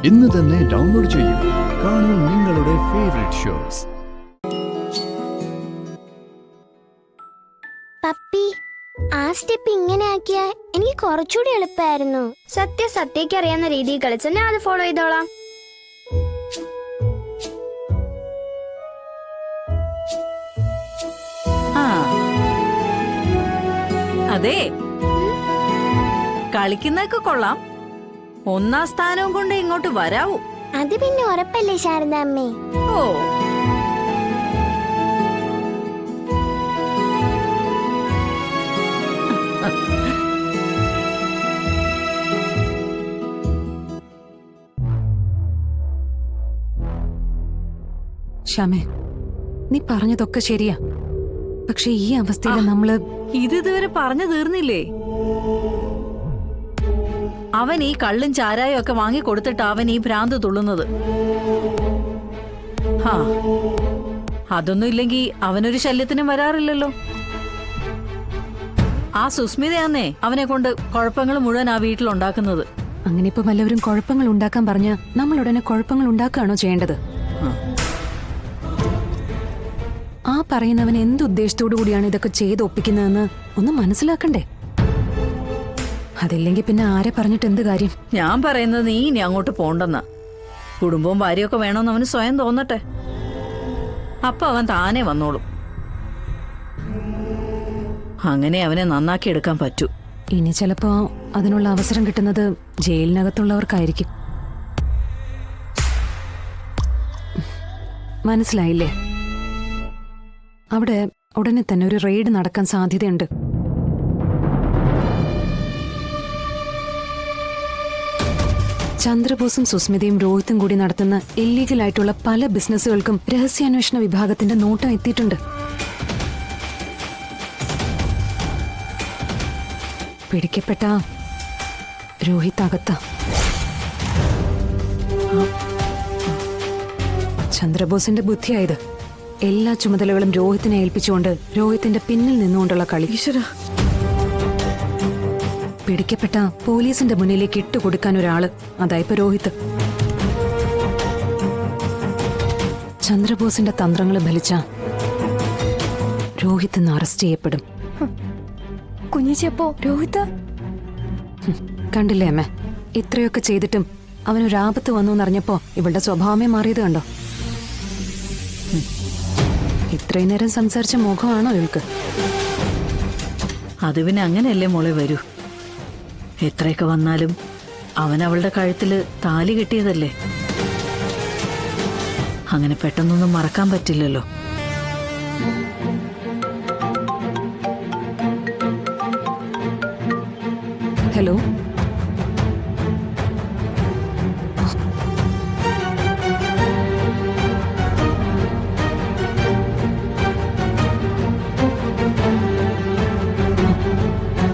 ഇന്ന് തന്നെ ഡൗൺലോഡ് ചെയ്യൂ. കാണൂ നിങ്ങളുടെ ഫേവറേറ്റ് ഷോസ്. പപ്പി, ആ സ്റ്റെപ്പ് ഇങ്ങനെ ആക്കിയാ എനിക്ക് കുറച്ചുകൂടി എളുപ്പമായിരുന്നു. സത്യക്ക് അറിയാവുന്ന രീതിയിൽ കളിച്ച് ഞാൻ അത് ഫോളോ ചെയ്തോളാം. അതെ, കളിക്കുന്നതൊക്കെ കൊള്ളാം. ഒന്നാം സ്ഥാനവും കൊണ്ട് ഇങ്ങോട്ട് വരാവൂ. അത് പിന്നെ ഉറപ്പല്ലേ ശാരദാമ്മേ? ഓ, ശ്യാമേ, നീ പറഞ്ഞതൊക്കെ ശരിയാ. പക്ഷെ ഈ അവസ്ഥയിൽ നമ്മള് ഇതുവരെ പറഞ്ഞു തീർന്നില്ലേ? അവൻ ഈ കള്ളും ചാരായും ഒക്കെ വാങ്ങി കൊടുത്തിട്ട് അവൻ ഈ ഭ്രാന്ത് തുള്ളുന്നത്. അതൊന്നും ഇല്ലെങ്കി അവനൊരു ശല്യത്തിനും വരാറില്ലല്ലോ. ആ സുസ്മിതയാന്നേ അവനെ കൊണ്ട് കുഴപ്പങ്ങൾ മുഴുവൻ ആ വീട്ടിലുണ്ടാക്കുന്നത്. അങ്ങനെ ഇപ്പൊ വല്ലവരും കുഴപ്പങ്ങൾ ഉണ്ടാക്കാൻ പറഞ്ഞ നമ്മൾ ഉടനെ കുഴപ്പങ്ങൾ ഉണ്ടാക്കുകയാണോ ചെയ്യേണ്ടത്? ആ പറയുന്നവൻ എന്തുദ്ദേശത്തോടു കൂടിയാണ് ഇതൊക്കെ ചെയ്ത് ഒപ്പിക്കുന്നതെന്ന് ഒന്ന് മനസ്സിലാക്കണ്ടേ? അതില്ലെങ്കിൽ പിന്നെ ആരെ പറഞ്ഞിട്ട് എന്ത് കാര്യം? ഞാൻ പറയുന്നത് നീ ഇനി അങ്ങോട്ട് പോണ്ടെന്നാ. കുടുംബവും ഭാര്യയൊക്കെ വേണമെന്ന് അവന് സ്വയം തോന്നട്ടെ. അപ്പൊ അവൻ താനെ വന്നോളും. അങ്ങനെ അവനെ നന്നാക്കി എടുക്കാൻ പറ്റൂ. ഇനി ചിലപ്പോ അതിനുള്ള അവസരം കിട്ടുന്നത് ജയിലിനകത്തുള്ളവർക്കായിരിക്കും. മനസ്സിലായില്ലേ? അവിടെ ഉടനെ തന്നെ ഒരു റെയ്ഡ് നടക്കാൻ സാധ്യതയുണ്ട്. ചന്ദ്രബോസും സുസ്മിതയും രോഹിത്തും കൂടി നടത്തുന്ന ഇല്ലീഗലായിട്ടുള്ള പല ബിസിനസ്സുകൾക്കും രഹസ്യാന്വേഷണ വിഭാഗത്തിന്റെ നോട്ടം എത്തിയിട്ടുണ്ട്. പിടിക്കപ്പെട്ട രോഹിത് അകത്ത. ചന്ദ്രബോസിന്റെ ബുദ്ധിയായത്. എല്ലാ ചുമതലകളും രോഹിത്തിനെ ഏൽപ്പിച്ചുകൊണ്ട് രോഹിത്തിന്റെ പിന്നിൽ നിന്നുകൊണ്ടുള്ള കളി. പിടിക്കപ്പെട്ട പോലീസിന്റെ മുന്നിലേക്ക് ഇട്ടുകൊടുക്കാൻ ഒരാള്, അതായിപ്പോ രോഹിത്. ചന്ദ്രബോസിന്റെ തന്ത്രങ്ങൾ ഫലിച്ച രോഹിത് ഇന്ന് അറസ്റ്റ് ചെയ്യപ്പെടും. കുഞ്ഞിച്ചപ്പോ രോഹിത് കണ്ടില്ലേ അമ്മ? ഇത്രയൊക്കെ ചെയ്തിട്ടും അവനൊരാപത്ത് വന്നു എന്നറിഞ്ഞപ്പോ ഇവളുടെ സ്വഭാവമേ മാറിയത് കണ്ടോ? ഇത്രയും നേരം സംസാരിച്ച മുഖമാണോ ഇവൾക്ക്? അത് പിന്നെ അങ്ങനെയല്ലേ മോളെ വരൂ. എത്രയൊക്കെ വന്നാലും അവൻ അവളുടെ കഴുത്തില് താലി കെട്ടിയതല്ലേ. അങ്ങനെ പെട്ടെന്നൊന്നും മറക്കാൻ പറ്റില്ലല്ലോ. ഹലോ,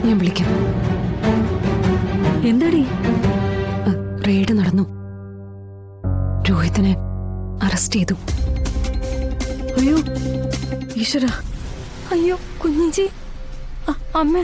ഞാൻ വിളിക്കാം. എന്താടി? റെയ്ഡ് നടന്നു. രോഹിത്തിനെ അറസ്റ്റ് ചെയ്തു. അയ്യോ ഈശ്വര, അയ്യോ കുഞ്ഞിച്ചി, അമ്മ.